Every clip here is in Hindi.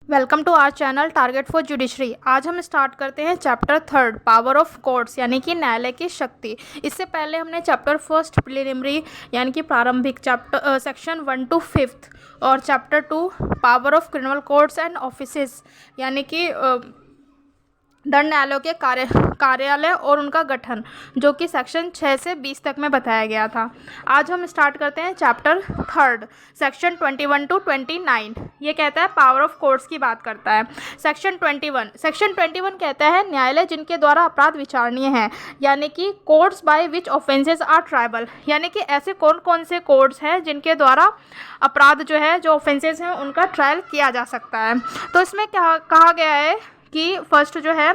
Welcome to our channel target for judiciary. आज हम स्टार्ट करते हैं चैप्टर 3 पावर ऑफ कोर्ट्स यानी कि न्यायालय की शक्ति। इससे पहले हमने चैप्टर 1 प्रिलिमिनरी यानी कि प्रारंभिक चैप्टर सेक्शन 1 to 5 और chapter 2 power of criminal courts and offices यानी कि दंड न्यायालयों के कार्यालय और उनका गठन, जो कि सेक्शन 6 से 20 तक में बताया गया था। आज हम स्टार्ट करते हैं चैप्टर 3 सेक्शन 21 to 29। ये कहता है पावर ऑफ कोर्ट्स की बात करता है। सेक्शन 21 कहता है न्यायालय जिनके द्वारा अपराध विचारणीय हैं, यानी कि courts by which offences are triable, यानी कि ऐसे कौन कौन से कोर्ट्स हैं जिनके द्वारा अपराध जो ऑफेंसेस हैं उनका ट्रायल किया जा सकता है। तो इसमें क्या कहा गया है कि फर्स्ट जो है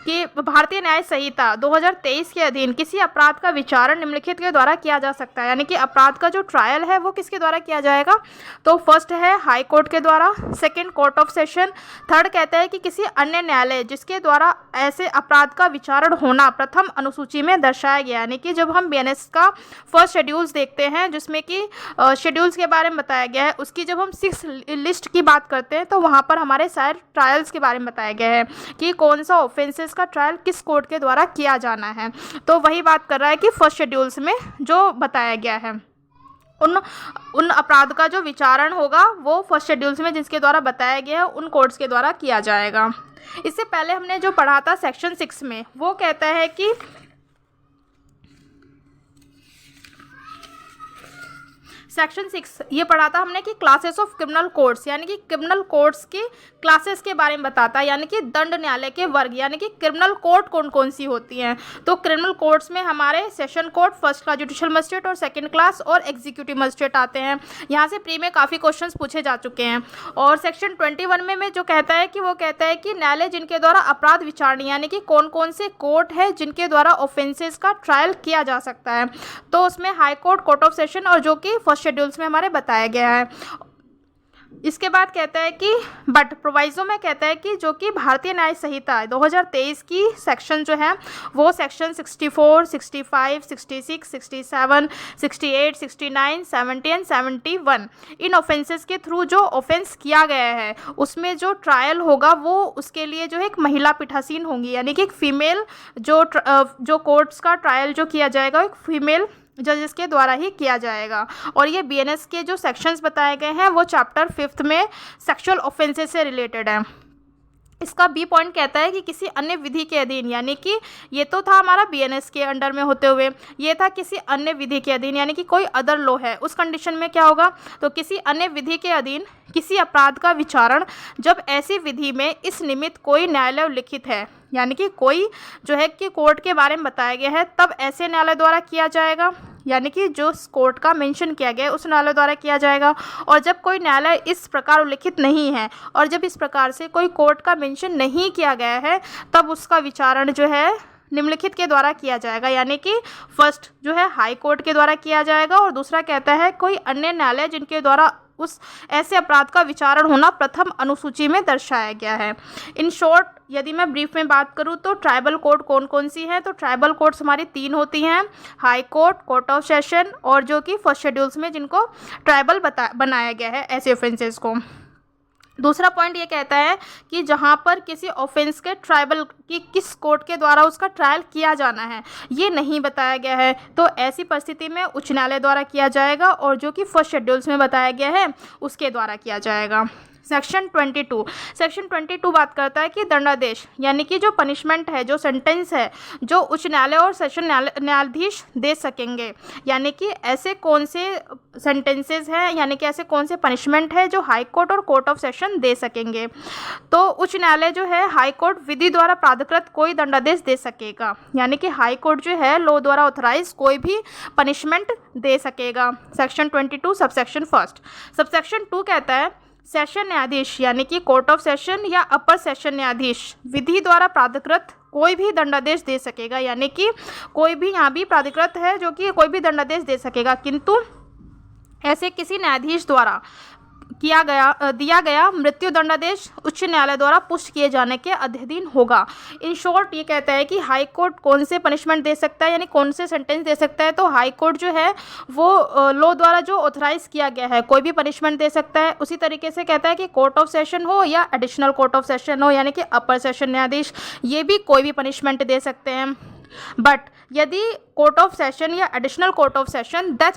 कि भारतीय न्याय संहिता 2023 के अधीन किसी अपराध का विचारण निम्नलिखित के द्वारा किया जा सकता है, यानी कि अपराध का जो ट्रायल है वो किसके द्वारा किया जाएगा। तो फर्स्ट है हाई कोर्ट के द्वारा, second court of session, third कहता है कि किसी अन्य न्यायालय जिसके द्वारा ऐसे अपराध का विचारण होना प्रथम अनुसूची में दर्शाया गया, यानी कि जब हम बीएनएस का फर्स्ट शेड्यूल्स देखते हैं जिसमें कि शेड्यूल्स के बारे में बताया गया है, उसकी जब हम 6 लिस्ट की बात करते हैं तो वहाँ पर हमारे सारे ट्रायल्स के बारे में बताया गया है कि कौन सा ऑफेंसेस का ट्रायल किस कोर्ट के द्वारा किया जाना है। तो वही बात कर रहा है कि फर्स्ट शेड्यूल्स में जो बताया गया है उन अपराध का जो विचारण होगा वो फर्स्ट शेड्यूल्स में जिसके द्वारा बताया गया है उन कोर्ट्स के द्वारा किया जाएगा। इससे पहले हमने जो पढ़ा था सेक्शन 6 में, वो कहता है कि सेक्शन 6 ये पढ़ा था हमने कि क्लासेस ऑफ क्रिमिनल कोर्ट्स, यानी कि क्रिमिनल कोर्ट्स की क्लासेस के बारे में बताता है, यानी कि दंड न्यायालय के वर्ग, यानी कि क्रिमिनल कोर्ट कौन कौन सी होती हैं। तो क्रिमिनल कोर्ट्स में हमारे session court, first class judicial magistrate और सेकंड क्लास और एग्जीक्यूटिव मजिस्ट्रेट आते हैं। यहाँ से प्री में काफ़ी क्वेश्चंस पूछे जा चुके हैं। और सेक्शन 21 में जो कहता है कि वो कहता है कि न्यायालय जिनके द्वारा अपराध विचारणीय, यानी कि कौन कौन से कोर्ट है जिनके द्वारा ऑफेंसेस का ट्रायल किया जा सकता है। तो उसमें high court, court of session और जो कि फर्स्ट शेड्यूल्स में हमारे बताया गया है। इसके बाद कहता है कि बट प्रोवाइजो में कहता है कि जो कि भारतीय न्याय संहिता 2023 की सेक्शन जो है वो सेक्शन 64, 65, 66, 67, 68, 69, 70 एंड 71 इन ऑफेंसेस के थ्रू जो ऑफेंस किया गया है उसमें जो ट्रायल होगा वो उसके लिए जो है एक महिला पीठासीन होंगी, यानी कि एक फीमेल जो कोर्ट्स का ट्रायल जो किया जाएगा एक फीमेल जजेस के द्वारा ही किया जाएगा। और ये बीएनएस के जो सेक्शंस बताए गए हैं वो चैप्टर 5 में सेक्सुअल ऑफेंसेस से रिलेटेड है। इसका बी पॉइंट कहता है कि किसी अन्य विधि के अधीन, यानी कि ये तो था हमारा बीएनएस के अंडर में होते हुए, ये था किसी अन्य विधि के अधीन, यानी कि कोई अदर लॉ है, उस कंडीशन में क्या होगा। तो किसी अन्य विधि के अधीन किसी अपराध का विचारण जब ऐसी विधि में इस निमित्त कोई न्यायालय उल्लिखित है, यानी कि कोई जो है कि कोर्ट के बारे में बताया गया है, तब ऐसे न्यायालय द्वारा किया जाएगा, यानी कि जो कोर्ट का मेंशन किया गया है उस न्यायालय द्वारा किया जाएगा। और जब कोई न्यायालय इस प्रकार उल्लिखित नहीं है और जब इस प्रकार से कोई कोर्ट का मेंशन नहीं किया गया है तब उसका विचारण जो है निम्नलिखित के द्वारा किया जाएगा, यानी कि फर्स्ट जो है हाई कोर्ट के द्वारा किया जाएगा और दूसरा कहता है कोई अन्य न्यायालय जिनके द्वारा उस ऐसे अपराध का विचारण होना प्रथम अनुसूची में दर्शाया गया है। इन शॉर्ट यदि मैं ब्रीफ में बात करूं तो ट्राइबल कोर्ट कौन कौन सी हैं, तो ट्राइबल कोर्ट्स हमारी 3 होती हैं, high court, court of session और जो कि फर्स्ट शेड्यूल्स में जिनको ट्राइबल बनाया गया है ऐसे ऑफेंसेस को। दूसरा पॉइंट ये कहता है कि जहाँ पर किसी ऑफेंस के ट्राइबल की किस कोर्ट के द्वारा उसका ट्रायल किया जाना है ये नहीं बताया गया है, तो ऐसी परिस्थिति में उच्च न्यायालय द्वारा किया जाएगा और जो कि फर्स्ट शेड्यूल्स में बताया गया है उसके द्वारा किया जाएगा। सेक्शन 22 बात करता है कि दंडादेश, यानी कि जो पनिशमेंट है, जो सेंटेंस है, जो उच्च न्यायालय और सेशन न्यायाधीश दे सकेंगे, यानी कि ऐसे कौन से सेंटेंसेस हैं, यानी कि ऐसे कौन से पनिशमेंट है जो हाई कोर्ट और कोर्ट ऑफ सेशन दे सकेंगे। तो उच्च न्यायालय जो है हाई कोर्ट विधि द्वारा प्राधिकृत कोई दंडादेश दे सकेगा, यानी कि हाई कोर्ट जो है लॉ द्वारा ऑथराइज कोई भी पनिशमेंट दे सकेगा। Section 22 subsection 1। सबसेक्शन 2 कहता है सेशन न्यायाधीश, यानी कि कोर्ट ऑफ सेशन या अपर सेशन न्यायाधीश विधि द्वारा प्राधिकृत कोई भी दंडादेश दे सकेगा, यानी कि कोई भी यहाँ भी प्राधिकृत है जो कि कोई भी दंडादेश दे सकेगा, किंतु ऐसे किसी न्यायाधीश द्वारा दिया गया मृत्यु दंडादेश उच्च न्यायालय द्वारा पुष्ट किए जाने के अधीन होगा। इन शॉर्ट ये कहता है कि हाई कोर्ट कौन से पनिशमेंट दे सकता है, यानी कौन से सेंटेंस दे सकता है। तो हाई कोर्ट जो है वो लॉ द्वारा जो ऑथराइज किया गया है कोई भी पनिशमेंट दे सकता है। उसी तरीके से कहता है कि कोर्ट ऑफ सेशन हो या एडिशनल कोर्ट ऑफ सेशन हो, यानी कि अपर सेशन न्यायाधीश, ये भी कोई भी पनिशमेंट दे सकते हैं। बट यदि कोर्ट ऑफ सेशन या additional court of session death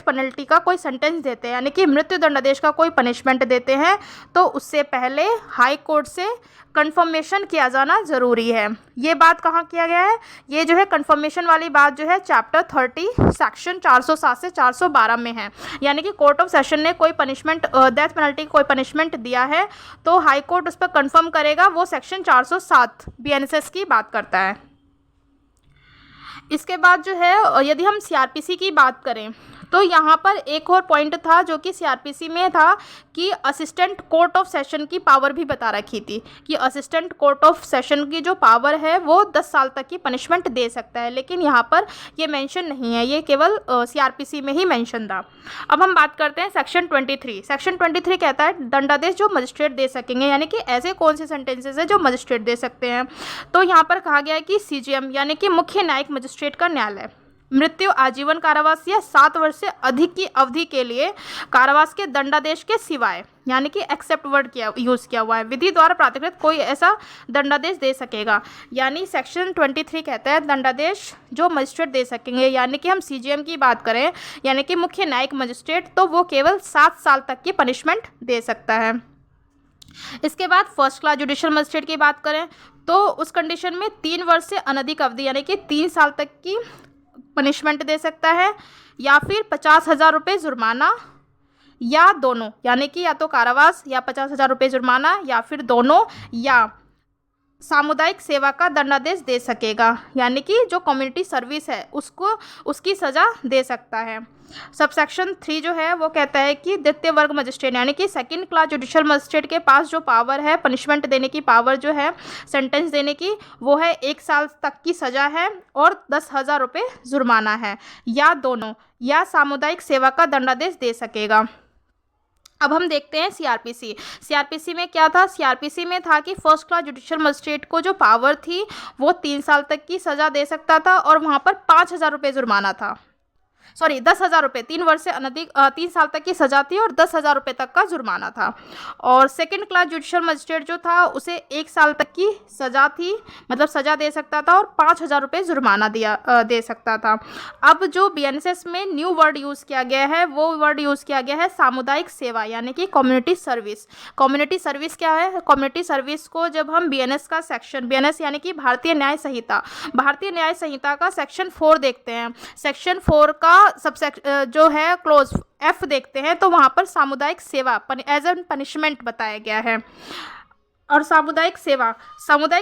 penalty का कोई सेंटेंस देते हैं, यानी कि मृत्यु दंडादेश का कोई पनिशमेंट देते हैं, तो उससे पहले हाई कोर्ट से कंफर्मेशन किया जाना ज़रूरी है। ये बात कहाँ किया गया है, ये जो है कंफर्मेशन वाली बात जो है चैप्टर 30 सेक्शन 407 से 412 में है। यानी कि कोर्ट ऑफ सेशन ने कोई पनिशमेंट डेथ पेनल्टी कोई पनिशमेंट दिया है तो हाई कोर्ट उस पर कंफर्म करेगा, वो सेक्शन 407 BNSS की बात करता है। इसके बाद जो है यदि हम CRPC की बात करें तो यहाँ पर एक और पॉइंट था जो कि CRPC में था कि असिस्टेंट कोर्ट ऑफ सेशन की पावर भी बता रखी थी कि असिस्टेंट कोर्ट ऑफ सेशन की जो पावर है वो 10 साल तक की पनिशमेंट दे सकता है, लेकिन यहाँ पर ये मेंशन नहीं है, ये केवल CRPC में ही मेंशन था। अब हम बात करते हैं सेक्शन 23। सेक्शन 23 कहता है दंडादेश जो मजिस्ट्रेट दे सकेंगे, यानी कि ऐसे कौन से सेंटेंसेस है जो मजिस्ट्रेट दे सकते हैं। तो यहाँ पर कहा गया है कि CJM यानी कि मुख्य न्यायिक मजिस्ट्रेट का न्यायालय मृत्यु, आजीवन कारावास या 7 वर्ष से अधिक की अवधि के लिए कारावास के दंडादेश के सिवाय, यानी कि एक्सेप्ट वर्ड यूज़ किया हुआ है, विधि द्वारा प्राधिकृत कोई ऐसा दंडादेश दे सकेगा। यानी सेक्शन 23 कहता है दंडादेश जो मजिस्ट्रेट दे सकेंगे, यानी कि हम CJM की बात करें यानी कि मुख्य न्यायिक मजिस्ट्रेट, तो वो केवल 7 साल तक की पनिशमेंट दे सकता है। इसके बाद फर्स्ट क्लास जुडिशियल मजिस्ट्रेट की बात करें तो उस कंडीशन में 3 वर्ष से अनधिक अवधि यानी कि 3 साल तक की पनिशमेंट दे सकता है, या फिर 50,000 रुपये जुर्माना, या दोनों, यानी कि या तो कारावास या 50,000 रुपये जुर्माना, या फिर दोनों, या सामुदायिक सेवा का दंडादेश दे सकेगा, यानी कि जो कम्युनिटी सर्विस है उसको उसकी सज़ा दे सकता है। सबसेक्शन 3 जो है वो कहता है कि द्वितीय वर्ग मजिस्ट्रेट यानी कि सेकंड क्लास जुडिशियल मजिस्ट्रेट के पास जो पावर है पनिशमेंट देने की पावर जो है सेंटेंस देने की, वो है 1 साल तक की सज़ा है और 10,000 रुपये जुर्माना है, या दोनों, या सामुदायिक सेवा का दंडादेश दे सकेगा। अब हम देखते हैं CRPC में क्या था। CRPC में था कि फर्स्ट क्लास जुडिशियल मजिस्ट्रेट को जो पावर थी वो 3 साल तक की सज़ा दे सकता था और वहाँ पर 5,000 रुपये जुर्माना था, 10,000 रुपये, 3 वर्ष से अनधिक 3 साल तक की सज़ा थी और 10,000 रुपये तक का जुर्माना था। और सेकंड क्लास जुडिशियल मजिस्ट्रेट जो था उसे 1 साल तक की सज़ा थी, मतलब सज़ा दे सकता था और 5,000 रुपये जुर्माना दे सकता था। अब जो BNSS में न्यू वर्ड यूज़ किया गया है वो वर्ड यूज़ किया गया है सामुदायिक सेवा, यानी कि कम्युनिटी सर्विस। कम्युनिटी सर्विस क्या है? कम्युनिटी सर्विस को जब हम BNS का सेक्शन, BNS यानी कि भारतीय न्याय संहिता का सेक्शन 4 देखते हैं, सेक्शन 4 का जो है क्लोज F देखते हैं, तो वहाँ पर सामुदायिक सेवा एज एन पनिशमेंट बताया गया है। और सामुदायिक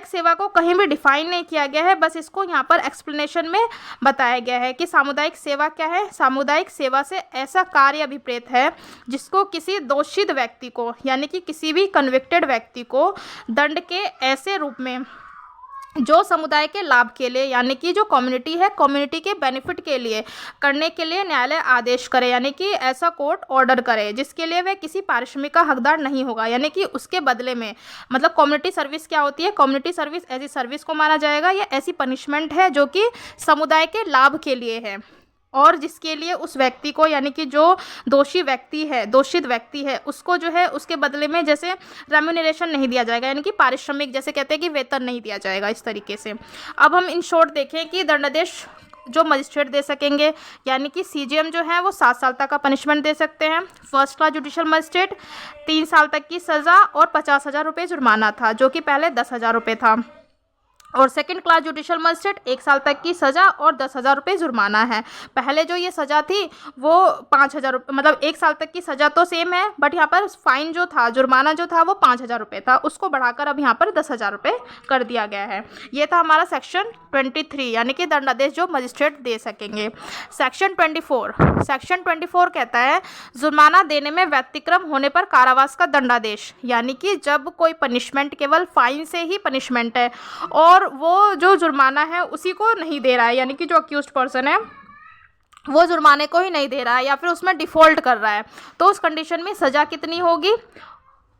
सेवा को कहीं भी डिफाइन नहीं किया गया है, बस इसको यहाँ पर एक्सप्लेनेशन में बताया गया है कि सामुदायिक सेवा क्या है। सामुदायिक सेवा से ऐसा कार्य अभिप्रेत है जिसको किसी दोषित व्यक्ति को, यानी कि किसी भी कन्विक्टेड व्यक्ति को दंड के ऐसे रूप में जो समुदाय के लाभ के लिए, यानी कि जो कम्युनिटी है, कम्युनिटी के बेनिफिट के लिए करने के लिए न्यायालय आदेश करे, यानी कि ऐसा कोर्ट ऑर्डर करे जिसके लिए वह किसी पारिश्रमिक का हकदार नहीं होगा, यानी कि उसके बदले में, मतलब कम्युनिटी सर्विस क्या होती है? कम्युनिटी सर्विस ऐसी सर्विस को माना जाएगा या ऐसी पनिशमेंट है जो कि समुदाय के लाभ के लिए है और जिसके लिए उस व्यक्ति को, यानी कि जो दोषित व्यक्ति है उसको जो है उसके बदले में जैसे रेम्यूनरेशन नहीं दिया जाएगा, यानी कि पारिश्रमिक, जैसे कहते हैं कि वेतन नहीं दिया जाएगा, इस तरीके से। अब हम इन शॉर्ट देखें कि दंडादेश जो मजिस्ट्रेट दे सकेंगे, यानी कि CJM जो है वो 7 साल तक का पनिशमेंट दे सकते हैं। फर्स्ट क्लास जुडिशियल मजिस्ट्रेट 3 साल तक की सज़ा और 50,000 रुपये जुर्माना था, जो कि पहले 10,000 रुपये था। और सेकंड क्लास जुडिशियल मजिस्ट्रेट 1 साल तक की सज़ा और 10,000 रुपये जुर्माना है। पहले जो ये सज़ा थी वो 5,000 रुपये, मतलब 1 साल तक की सज़ा तो सेम है, बट यहाँ पर फाइन जो था, जुर्माना जो था वो 5,000 रुपये था, उसको बढ़ाकर अब यहाँ पर 10,000 रुपये कर दिया गया है। ये था हमारा सेक्शन 23, यानी कि दंडादेश जो मजिस्ट्रेट दे सकेंगे। सेक्शन 24 कहता है जुर्माना देने में व्यतिक्रम होने पर कारावास का दंडादेश, यानी कि जब कोई पनिशमेंट केवल फाइन से ही पनिशमेंट है और वो जो जुर्माना है उसी को नहीं दे रहा है, यानी कि जो अक्यूज्ड पर्सन है वो जुर्माने को ही नहीं दे रहा है या फिर उसमें डिफ़ॉल्ट कर रहा है, तो उस कंडीशन में सज़ा कितनी होगी?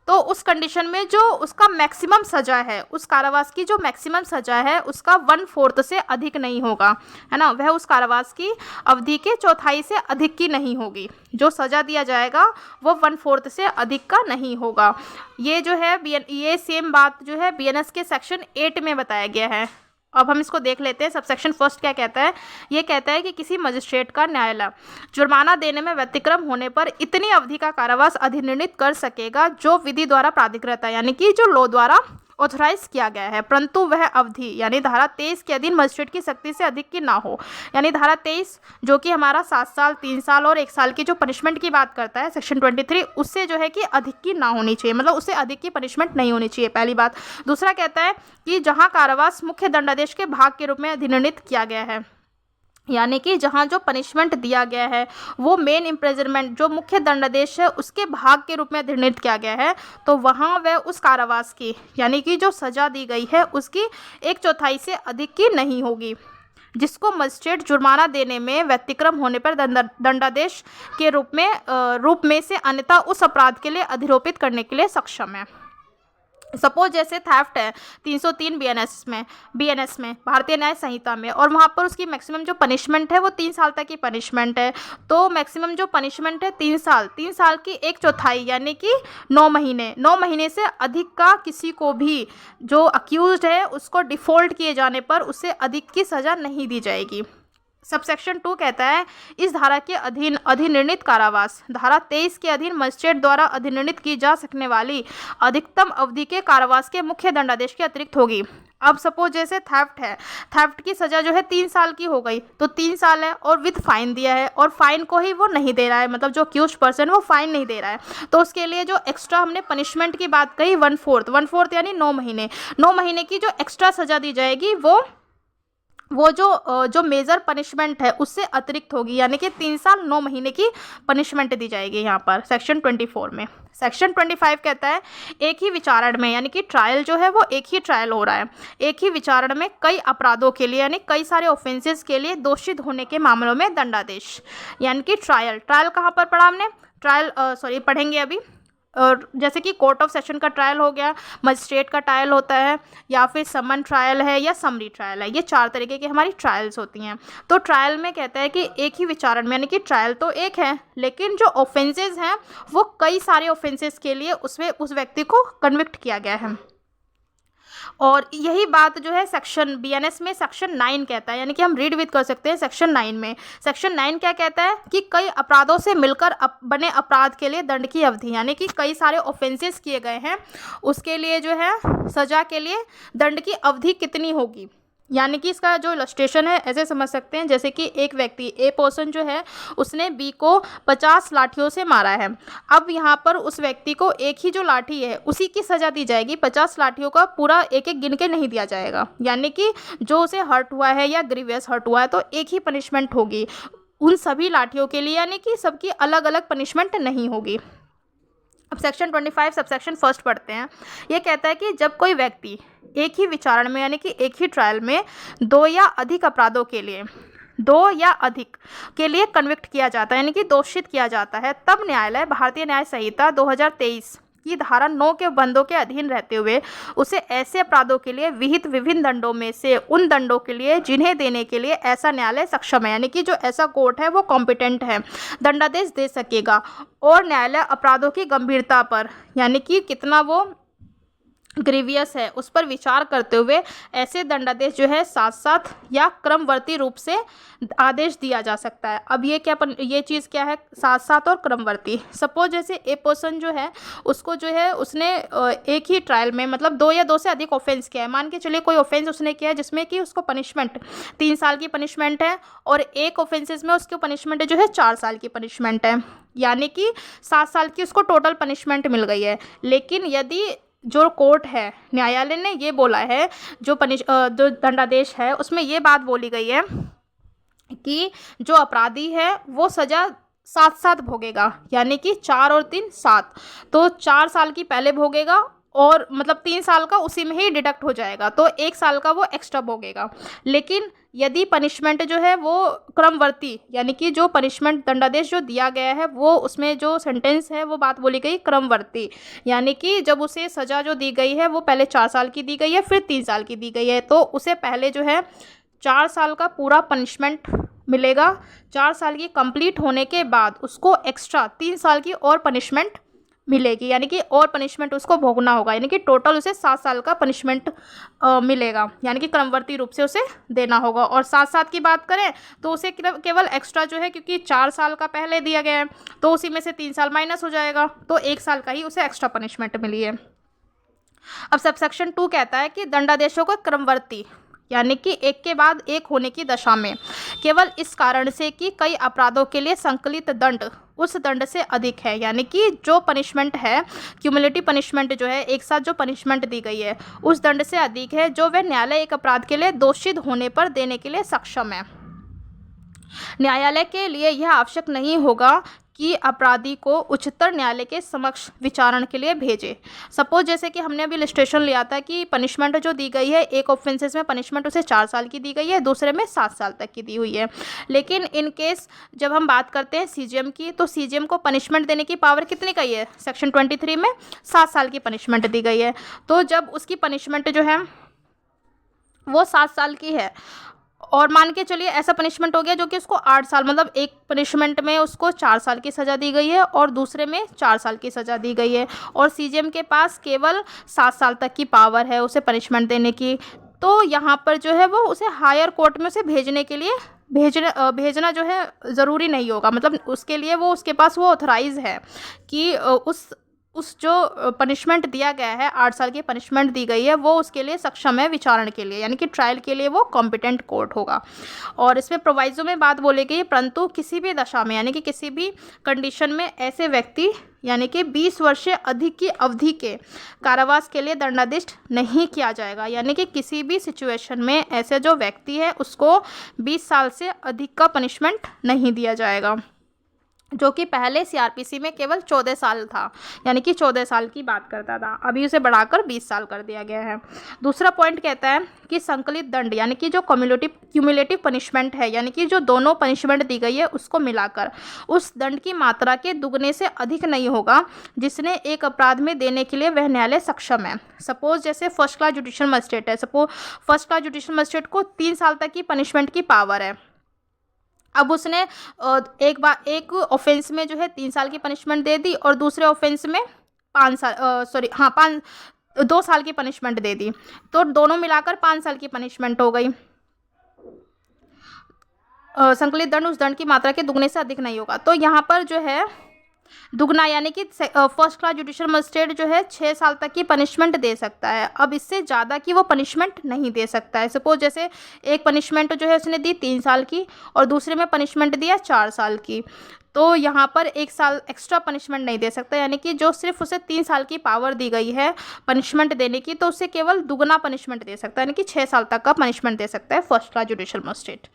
तो उस कंडीशन में जो उसका मैक्सिमम सज़ा है, उस कारावास की जो मैक्सिमम सज़ा है उसका 1/4 से अधिक नहीं होगा, है ना। वह उस कारावास की अवधि के चौथाई से अधिक की नहीं होगी। जो सज़ा दिया जाएगा वो 1/4 से अधिक का नहीं होगा। ये जो है ये सेम बात जो है BNS के सेक्शन 8 में बताया गया है। अब हम इसको देख लेते हैं। सबसेक्शन फर्स्ट क्या कहता है? ये कहता है कि किसी मजिस्ट्रेट का न्यायालय जुर्माना देने में व्यतिक्रम होने पर इतनी अवधि का कारावास अधिनिर्णित कर सकेगा जो विधि द्वारा प्राधिकृत है, यानी कि जो लॉ द्वारा ऑथराइज किया गया है, परंतु वह अवधि यानी धारा 23 के अधीन मजिस्ट्रेट की शक्ति से अधिक की ना हो। यानी धारा 23 जो कि हमारा 7 साल, 3 साल और 1 साल की जो पनिशमेंट की बात करता है, सेक्शन 23, उससे जो है कि अधिक की ना होनी चाहिए, मतलब उससे अधिक की पनिशमेंट नहीं होनी चाहिए, पहली बात। दूसरा कहता है कि जहाँ कारावास मुख्य दंडादेश के भाग के रूप में अधिनिर्णित किया गया है, यानी कि जहाँ जो पनिशमेंट दिया गया है वो मेन इम्प्रिजनमेंट जो मुख्य दंडादेश है उसके भाग के रूप में निर्णित किया गया है, तो वहाँ वह उस कारावास की यानी कि जो सज़ा दी गई है उसकी 1/4 से अधिक की नहीं होगी, जिसको मजिस्ट्रेट जुर्माना देने में व्यतिक्रम होने पर दंडादेश के रूप में से अन्यथा उस अपराध के लिए अधिरोपित करने के लिए सक्षम है। सपोज जैसे थेफ्ट है 303 BNS में भारतीय न्याय संहिता में, और वहाँ पर उसकी मैक्सिमम जो पनिशमेंट है वो 3 साल तक की पनिशमेंट है। तो मैक्सिमम जो पनिशमेंट है 3 साल की 1/4 यानी कि 9 महीने से अधिक का किसी को भी जो अक्यूज्ड है उसको डिफ़ॉल्ट किए जाने पर उससे अधिक की सज़ा नहीं दी जाएगी। सबसेक्शन 2 कहता है इस धारा के अधीन अधिनिर्णित कारावास धारा 23 के अधीन मजिस्ट्रेट द्वारा अधिनिर्णित की जा सकने वाली अधिकतम अवधि के कारावास के मुख्य दंडादेश के अतिरिक्त होगी। अब सपोज जैसे थेफ्ट है, थेफ्ट की सज़ा जो है 3 साल की हो गई, तो 3 साल है और विद फाइन दिया है और फाइन को ही वो नहीं दे रहा है, मतलब जो अक्यूज्ड पर्सन वो फाइन नहीं दे रहा है, तो उसके लिए जो एक्स्ट्रा हमने पनिशमेंट की बात कही 1/4 यानी 9 महीने की जो एक्स्ट्रा सज़ा दी जाएगी वो जो मेजर पनिशमेंट है उससे अतिरिक्त होगी, यानी कि 3 साल 9 महीने की पनिशमेंट दी जाएगी यहाँ पर सेक्शन 24 में। सेक्शन 25 कहता है एक ही विचारण में, यानी कि ट्रायल जो है वो एक ही ट्रायल हो रहा है, एक ही विचारण में कई अपराधों के लिए यानी कई सारे ऑफेंसेस के लिए दोषित होने के मामलों में दंडादेश, यानी कि ट्रायल कहाँ पर पढ़ा हमने? पढ़ेंगे अभी। और जैसे कि कोर्ट ऑफ सेशन का ट्रायल हो गया, मजिस्ट्रेट का ट्रायल होता है, या फिर समन ट्रायल है या समरी ट्रायल है, ये 4 तरीके की हमारी ट्रायल्स होती हैं। तो ट्रायल में कहता है कि एक ही विचारण में, यानी कि ट्रायल तो एक है लेकिन जो ऑफेंसेस हैं वो कई सारे ऑफेंसेस के लिए उसमें उस व्यक्ति को कन्विक्ट किया गया है। और यही बात जो है सेक्शन BNS में सेक्शन 9 कहता है, यानी कि हम रीड विद कर सकते हैं सेक्शन 9 में। सेक्शन 9 क्या कहता है कि कई अपराधों से मिलकर बने अपराध के लिए दंड की अवधि, यानी कि कई सारे ऑफेंसेस किए गए हैं उसके लिए जो है सज़ा के लिए दंड की अवधि कितनी होगी। यानी कि इसका जो इलस्ट्रेशन है ऐसे समझ सकते हैं जैसे कि एक व्यक्ति ए पर्सन जो है उसने बी को 50 लाठियों से मारा है। अब यहाँ पर उस व्यक्ति को एक ही जो लाठी है उसी की सज़ा दी जाएगी, 50 लाठियों का पूरा एक एक गिन के नहीं दिया जाएगा, यानी कि जो उसे हर्ट हुआ है या ग्रीवियस हर्ट हुआ है तो एक ही पनिशमेंट होगी उन सभी लाठियों के लिए, यानी कि सबकी अलग अलग पनिशमेंट नहीं होगी। अब सेक्शन 25 सबसेक्शन फर्स्ट पढ़ते हैं। ये कहता है कि जब कोई व्यक्ति एक ही विचारण में, यानी कि एक ही ट्रायल में 2 या अधिक अपराधों के लिए 2 या अधिक के लिए कन्विक्ट किया जाता है, यानी कि दोषित किया जाता है, तब न्यायालय भारतीय न्याय संहिता 2023 की धारा 9 के बंदों के अधीन रहते हुए उसे ऐसे अपराधों के लिए विहित विभिन्न दंडों में से उन दंडों के लिए जिन्हें देने के लिए ऐसा न्यायालय सक्षम है, यानी कि जो ऐसा कोर्ट है वो कॉम्पिटेंट है, दंडादेश दे सकेगा। और न्यायालय अपराधों की गंभीरता पर, यानी कि कितना वो ग्रीवियस है उस पर विचार करते हुए ऐसे दंडादेश जो है साथ साथ या क्रमवर्ती रूप से आदेश दिया जा सकता है। अब ये चीज़ क्या है, साथ साथ और क्रमवर्ती। सपोज जैसे ए पर्सन जो है उसको जो है उसने एक ही ट्रायल में मतलब 2 या 2 से अधिक ऑफेंस किया है, मान के चलिए कोई ऑफेंस उसने किया है जिसमें कि उसको पनिशमेंट 3 साल की पनिशमेंट है और एक ऑफेंसेस में उसकी पनिशमेंट जो है 4 साल की पनिशमेंट है, यानी कि 7 साल की उसको टोटल पनिशमेंट मिल गई है। लेकिन यदि जो कोर्ट है, न्यायालय ने ये बोला है जो दंडादेश है उसमें ये बात बोली गई है कि जो अपराधी है वो सज़ा साथ साथ भोगेगा, यानी कि 4 और 3 7, तो 4 साल की पहले भोगेगा और मतलब 3 साल का उसी में ही डिडक्ट हो जाएगा, तो 1 साल का वो एक्स्ट्रा भोगेगा। लेकिन यदि पनिशमेंट जो है वो क्रमवर्ती, यानी कि जो पनिशमेंट दंडादेश जो दिया गया है वो उसमें जो सेंटेंस है वो बात बोली गई क्रमवर्ती, यानी कि जब उसे सज़ा जो दी गई है वो पहले 4 साल की दी गई है फिर 3 साल की दी गई है, तो उसे पहले जो है 4 साल का पूरा पनिशमेंट मिलेगा। 4 साल की कंप्लीट होने के बाद उसको एक्स्ट्रा 3 साल की और पनिशमेंट मिलेगी, यानी कि और पनिशमेंट उसको भोगना होगा, यानी कि टोटल उसे 7 साल का पनिशमेंट मिलेगा, यानी कि क्रमवर्ती रूप से उसे देना होगा। और साथ साथ की बात करें तो उसे केवल एक्स्ट्रा जो है, क्योंकि 4 साल का पहले दिया गया है तो उसी में से 3 साल माइनस हो जाएगा, तो 1 साल का ही उसे एक्स्ट्रा पनिशमेंट मिली है। अब सबसेक्शन 2 कहता है कि दंडादेशों का क्रमवर्ती, यानी कि एक के बाद एक होने की दशा में, केवल इस कारण से कि कई अपराधों के लिए संकलित दंड उस दंड से अधिक है, यानी कि जो पनिशमेंट है, क्यूमुलेटिव पनिशमेंट जो है, एक साथ जो पनिशमेंट दी गई है उस दंड से अधिक है जो वह न्यायालय एक अपराध के लिए दोषित होने पर देने के लिए सक्षम है। न्यायालय के लिए यह आवश्यक नहीं होगा कि अपराधी को उच्चतर न्यायालय के समक्ष विचारण के लिए भेजे। सपोज जैसे कि हमने अभी इलस्ट्रेशन लिया था कि पनिशमेंट जो दी गई है, एक ऑफेंसेस में पनिशमेंट उसे 4 साल की दी गई है, दूसरे में 7 साल तक की दी हुई है। लेकिन इन केस जब हम बात करते हैं सीजीएम की, तो सीजीएम को पनिशमेंट देने की पावर कितनी गई है? सेक्शन 23 में 7 साल की पनिशमेंट दी गई है। तो जब उसकी पनिशमेंट जो है वो 7 साल की है, और मान के चलिए ऐसा पनिशमेंट हो गया जो कि उसको 8 साल, मतलब एक पनिशमेंट में उसको 4 साल की सज़ा दी गई है और दूसरे में 4 साल की सज़ा दी गई है, और सीजीएम के पास केवल 7 साल तक की पावर है उसे पनिशमेंट देने की, तो यहाँ पर जो है वो उसे हायर कोर्ट में उसे भेजने के लिए भेजना जो है ज़रूरी नहीं होगा। मतलब उसके लिए वो उसके पास वो ऑथराइज है कि उस जो पनिशमेंट दिया गया है, 8 साल की पनिशमेंट दी गई है, वो उसके लिए सक्षम है विचारण के लिए, यानी कि ट्रायल के लिए वो कॉम्पिटेंट कोर्ट होगा। और इसमें प्रोवाइजो में बात बोली गई, परंतु किसी भी दशा में, यानी कि किसी भी कंडीशन में ऐसे व्यक्ति, यानी कि 20 वर्ष से अधिक की अवधि के कारावास के लिए दंडादेश नहीं किया जाएगा, यानी कि किसी भी सिचुएशन में ऐसे जो व्यक्ति है उसको 20 साल से अधिक का पनिशमेंट नहीं दिया जाएगा, जो कि पहले सीआरपीसी में केवल 14 साल था, यानी कि 14 साल की बात करता था, अभी उसे बढ़ाकर 20 साल कर दिया गया है। दूसरा पॉइंट कहता है कि संकलित दंड, यानी कि जो क्यूमुलेटिव पनिशमेंट है, यानी कि जो दोनों पनिशमेंट दी गई है उसको मिलाकर उस दंड की मात्रा के दुगने से अधिक नहीं होगा जिसने एक अपराध में देने के लिए वह न्यायालय सक्षम है। सपोज जैसे फर्स्ट क्लास जुडिशियल मजिस्ट्रेट है, suppose first class judicial magistrate को 3 साल तक की पनिशमेंट की पावर है। अब उसने एक ऑफेंस में जो है 3 साल की पनिशमेंट दे दी और दूसरे ऑफेंस में 2 साल की पनिशमेंट दे दी, तो दोनों मिलाकर 5 साल की पनिशमेंट हो गई। संकलित दंड उस दंड की मात्रा के दुगने से अधिक नहीं होगा, तो यहाँ पर जो है दुगना, यानी कि फर्स्ट क्लास जुडिशियल मजिस्ट्रेट जो है 6 साल तक की पनिशमेंट दे सकता है, अब इससे ज़्यादा की वो पनिशमेंट नहीं दे सकता है। सपोज जैसे एक पनिशमेंट जो है उसने दी 3 साल की और दूसरे में पनिशमेंट दिया 4 साल की, तो यहाँ पर 1 साल एक्स्ट्रा पनिशमेंट नहीं दे सकता, यानी कि जो सिर्फ उसे 3 साल की पावर दी गई है पनिशमेंट देने की, तो उसे केवल दुगना पनिशमेंट दे सकता है, यानी कि 6 साल तक का पनिशमेंट दे सकता है first class judicial magistrate.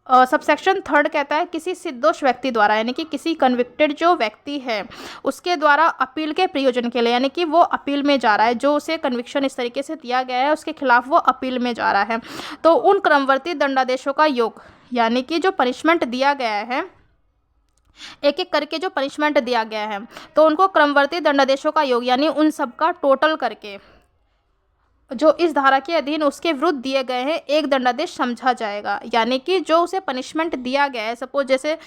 Subsection 3 कहता है किसी निर्दोष व्यक्ति द्वारा, यानी कि किसी कन्विक्टेड जो व्यक्ति है उसके द्वारा अपील के प्रयोजन के लिए, यानी कि वो अपील में जा रहा है, जो उसे कन्विक्शन इस तरीके से दिया गया है उसके खिलाफ वो अपील में जा रहा है, तो उन क्रमवर्ती दंडादेशों का योग, यानी कि जो पनिशमेंट दिया गया है, एक एक करके जो पनिशमेंट दिया गया है, तो उनको क्रमवर्ती दंडादेशों का योग, यानी उन सब का टोटल करके जो इस धारा के अधीन उसके विरुद्ध दिए गए हैं एक दंडादेश समझा जाएगा। यानी कि जो उसे पनिशमेंट दिया गया है, सपोज जैसे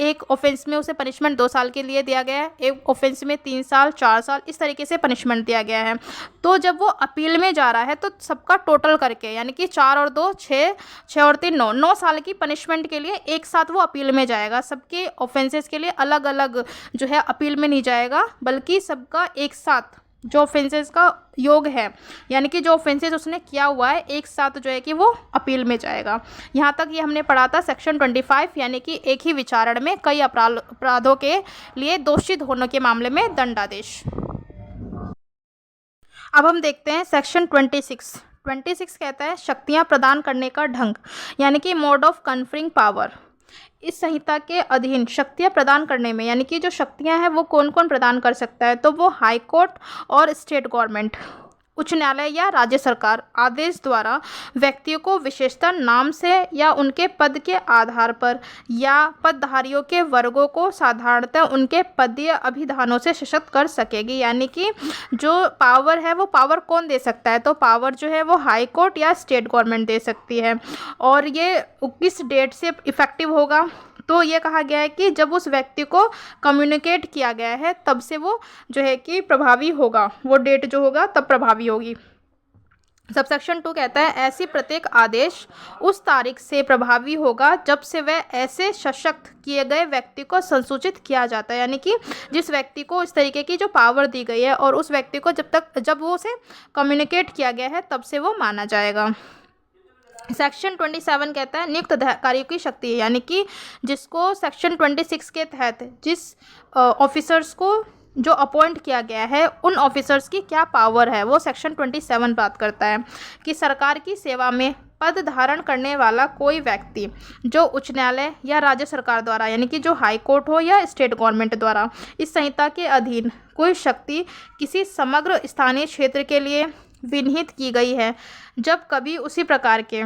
एक ऑफेंस में उसे पनिशमेंट 2 साल के लिए दिया गया है, एक ऑफेंस में 3 साल 4 साल इस तरीके से पनिशमेंट दिया गया है, तो जब वो अपील में जा रहा है तो सबका टोटल करके, यानी कि 4 और 2 6, 6 और 3 9 साल की पनिशमेंट के लिए एक साथ वो अपील में जाएगा। सबके ऑफेंसेस के लिए अलग अलग जो है अपील में नहीं जाएगा, बल्कि सबका एक साथ जो ऑफेंसेस का योग है, यानी कि जो ऑफेंसेस उसने किया हुआ है एक साथ जो है कि वो अपील में जाएगा। यहाँ तक ये हमने पढ़ा था सेक्शन 25, यानी कि एक ही विचारण में कई अपराधों के लिए दोषित होने के मामले में दंडादेश। अब हम देखते हैं सेक्शन 26 कहता है शक्तियाँ प्रदान करने का ढंग, यानी कि मोड ऑफ कन्फरिंग पावर। इस संहिता के अधीन शक्तियाँ प्रदान करने में, यानी कि जो शक्तियाँ हैं वो कौन कौन प्रदान कर सकता है, तो वो हाई कोर्ट और स्टेट गवर्नमेंट, उच्च न्यायालय या राज्य सरकार आदेश द्वारा व्यक्तियों को विशेषता नाम से या उनके पद के आधार पर या पदधारियों के वर्गों को साधारणतः उनके पदीय अभिधानों से सशक्त कर सकेगी। यानी कि जो पावर है वो पावर कौन दे सकता है, तो पावर जो है वो हाई कोर्ट या स्टेट गवर्नमेंट दे सकती है। और ये किस डेट से इफ़ेक्टिव होगा, तो ये कहा गया है कि जब उस व्यक्ति को कम्युनिकेट किया गया है तब से वो जो है कि प्रभावी होगा, वो डेट जो होगा तब प्रभावी होगी। सबसेक्शन 2 कहता है ऐसी प्रत्येक आदेश उस तारीख से प्रभावी होगा जब से वह ऐसे सशक्त किए गए व्यक्ति को संसूचित किया जाता है। यानी कि जिस व्यक्ति को इस तरीके की जो पावर दी गई है और उस व्यक्ति को जब वो उसे कम्युनिकेट किया गया है तब से वो माना जाएगा। सेक्शन 27 कहता है नियुक्त अधिकारियों की शक्ति है, यानी कि जिसको सेक्शन 26 के तहत जिस ऑफिसर्स को जो अपॉइंट किया गया है उन ऑफिसर्स की क्या पावर है, वो सेक्शन 27 बात करता है कि सरकार की सेवा में पद धारण करने वाला कोई व्यक्ति जो उच्च न्यायालय या राज्य सरकार द्वारा, यानी कि जो हाई कोर्ट हो या स्टेट गवर्नमेंट द्वारा इस संहिता के अधीन कोई शक्ति किसी समग्र स्थानीय क्षेत्र के लिए विनिहित की गई है, जब कभी उसी प्रकार के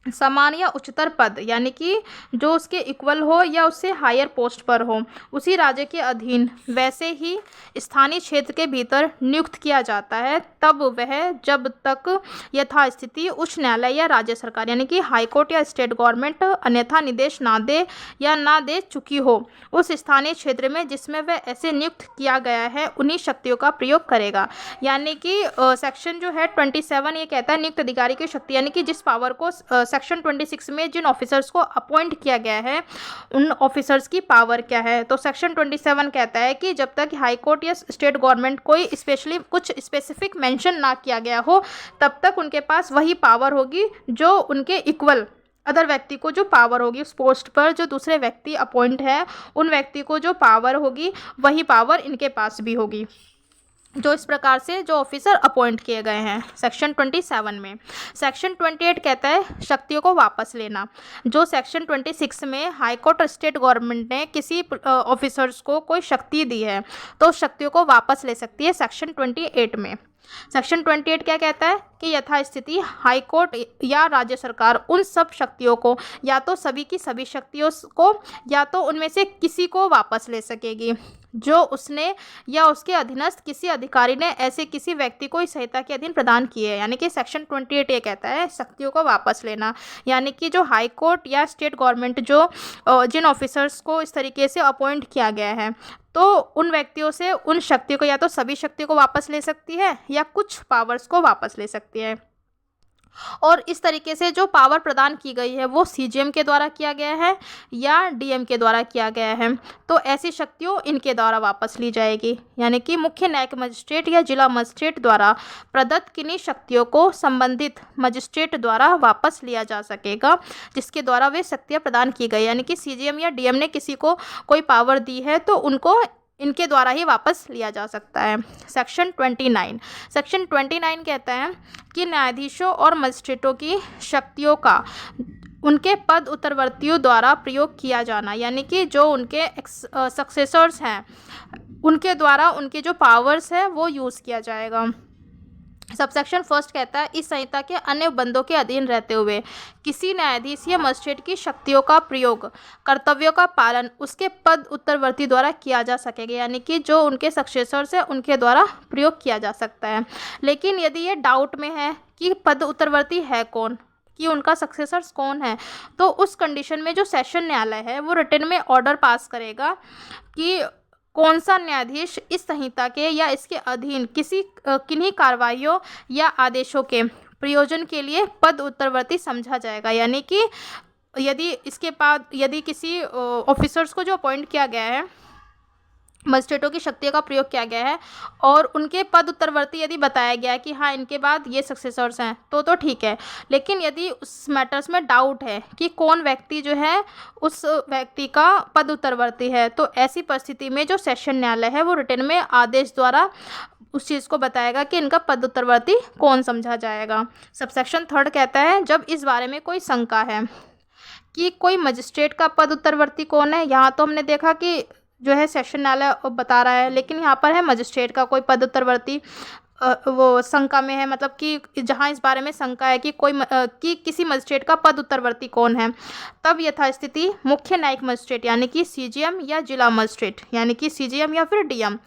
समान या उच्चतर पद, यानी कि जो उसके इक्वल हो या उससे हायर पोस्ट पर हो, उसी राज्य के अधीन वैसे ही स्थानीय क्षेत्र के भीतर नियुक्त किया जाता है, तब वह जब तक यथास्थिति उच्च न्यायालय या राज्य सरकार, यानी कि हाई कोर्ट या स्टेट गवर्नमेंट अन्यथा निर्देश ना दे या ना दे चुकी हो, उस स्थानीय क्षेत्र में जिसमें वह ऐसे नियुक्त किया गया है उन्हीं शक्तियों का प्रयोग करेगा। यानी कि सेक्शन जो है 27 ये कहता है नियुक्त अधिकारी की शक्ति, यानी कि जिस पावर को सेक्शन 26 में जिन ऑफिसर्स को अपॉइंट किया गया है उन ऑफिसर्स की पावर क्या है। तो सेक्शन 27 कहता है कि जब तक हाई कोर्ट या स्टेट गवर्नमेंट कोई स्पेशली कुछ स्पेसिफिक मेंशन ना किया गया हो तब तक उनके पास वही पावर होगी जो उनके इक्वल अदर व्यक्ति को जो पावर होगी, उस पोस्ट पर जो दूसरे व्यक्ति अपॉइंट है उन व्यक्ति को जो पावर होगी वही पावर इनके पास भी होगी, जो इस प्रकार से जो ऑफिसर अपॉइंट किए गए हैं सेक्शन 27 में। सेक्शन 28 कहता है शक्तियों को वापस लेना। जो सेक्शन 26 में हाई कोर्ट और स्टेट गवर्नमेंट ने किसी ऑफिसर्स को कोई शक्ति दी है तो शक्तियों को वापस ले सकती है सेक्शन 28 में। सेक्शन 28 क्या कहता है कि यथास्थिति हाई कोर्ट या राज्य सरकार उन सब शक्तियों को या तो सभी की सभी शक्तियों को या तो उनमें से किसी को वापस ले सकेगी जो उसने या उसके अधीनस्थ किसी अधिकारी ने ऐसे किसी व्यक्ति को इस संहिता के अधीन प्रदान किए है। यानी कि सेक्शन 28 ये कहता है शक्तियों को वापस लेना, यानी कि जो हाई कोर्ट या स्टेट गवर्नमेंट जो जिन ऑफिसर्स को इस तरीके से अपॉइंट किया गया है तो उन व्यक्तियों से उन शक्तियों को या तो सभी शक्तियों को वापस ले सकती है या कुछ पावर्स को वापस ले सकती है। और इस तरीके से जो पावर प्रदान की गई है वो सीजीएम के द्वारा किया गया है या डीएम के द्वारा किया गया है, तो ऐसी शक्तियों इनके द्वारा वापस ली जाएगी। यानी कि मुख्य न्यायिक मजिस्ट्रेट या जिला मजिस्ट्रेट द्वारा प्रदत्त किन्हीं शक्तियों को संबंधित मजिस्ट्रेट द्वारा वापस लिया जा सकेगा जिसके द्वारा वे शक्तियाँ प्रदान की गई। यानी कि सीजीएम या डीएम ने किसी को कोई पावर दी है तो उनको इनके द्वारा ही वापस लिया जा सकता है। सेक्शन 29 कहता है कि न्यायाधीशों और मजिस्ट्रेटों की शक्तियों का उनके पद उत्तरवर्तियों द्वारा प्रयोग किया जाना, यानी कि जो उनके सक्सेसर्स हैं उनके द्वारा उनके जो पावर्स है वो यूज़ किया जाएगा। सबसेक्शन 1 कहता है इस संहिता के अन्य बंदों के अधीन रहते हुए किसी न्यायाधीश या मजिस्ट्रेट की शक्तियों का प्रयोग कर्तव्यों का पालन उसके पद उत्तरवर्ती द्वारा किया जा सकेगा, यानी कि जो उनके सक्सेसर्स हैं उनके द्वारा प्रयोग किया जा सकता है। लेकिन यदि ये डाउट में है कि पद उत्तरवर्ती है कौन, कि उनका सक्सेसर्स कौन है, तो उस कंडीशन में जो सेशन न्यायालय है वो रिटन में ऑर्डर पास करेगा कि कौन सा न्यायाधीश इस संहिता के या इसके अधीन किन्हीं कार्रवाइयों या आदेशों के प्रयोजन के लिए पद उत्तरवर्ती समझा जाएगा। यानी कि यदि किसी ऑफिसर्स को जो अपॉइंट किया गया है, मजिस्ट्रेटों की शक्तियों का प्रयोग किया गया है और उनके पद उत्तरवर्ती यदि बताया गया है कि हाँ इनके बाद ये सक्सेसर्स हैं तो ठीक है। लेकिन यदि उस मैटर्स में डाउट है कि कौन व्यक्ति जो है उस व्यक्ति का पद उत्तरवर्ती है, तो ऐसी परिस्थिति में जो सेशन न्यायालय है वो रिटन में आदेश द्वारा उस चीज़ को बताएगा कि इनका पद उत्तरवर्ती कौन समझा जाएगा। सबसेक्शन 3 कहता है जब इस बारे में कोई शंका है कि कोई मजिस्ट्रेट का पद उत्तरवर्ती कौन है। यहाँ तो हमने देखा कि जो है सेशन न्यायालय बता रहा है, लेकिन यहाँ पर है मजिस्ट्रेट का कोई पद उत्तरवर्ती वो शंका में है, मतलब कि जहाँ इस बारे में शंका है कि कि किसी मजिस्ट्रेट का पद उत्तरवर्ती कौन है, तब यथास्थिति मुख्य न्यायिक मजिस्ट्रेट यानी कि सीजीएम या जिला मजिस्ट्रेट यानी कि सीजीएम या फिर डीएम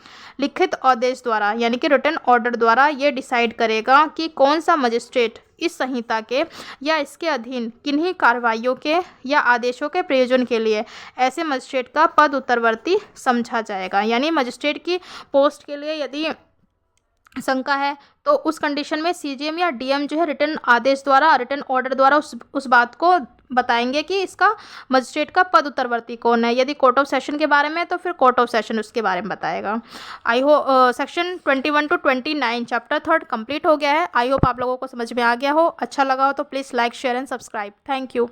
लिखित आदेश द्वारा यानी कि रिटन ऑर्डर द्वारा ये डिसाइड करेगा कि कौन सा मजिस्ट्रेट इस संहिता के या इसके अधीन किन्हीं कार्रवाइयों के या आदेशों के प्रयोजन के लिए ऐसे मजिस्ट्रेट का पद उत्तरवर्ती समझा जाएगा। यानी मजिस्ट्रेट की पोस्ट के लिए यदि शंका है तो उस कंडीशन में सीजीएम या डीएम जो है रिटन आदेश द्वारा, रिटन ऑर्डर द्वारा उस बात को बताएंगे कि इसका मजिस्ट्रेट का पद उत्तरवर्ती कौन है। यदि कोर्ट ऑफ सेशन के बारे में तो फिर कोर्ट ऑफ सेशन उसके बारे में बताएगा। I hope section 21 to 29 chapter 3 complete हो गया है। आई होप आप लोगों को समझ में आ गया हो। अच्छा लगा हो तो please like share and subscribe. Thank you.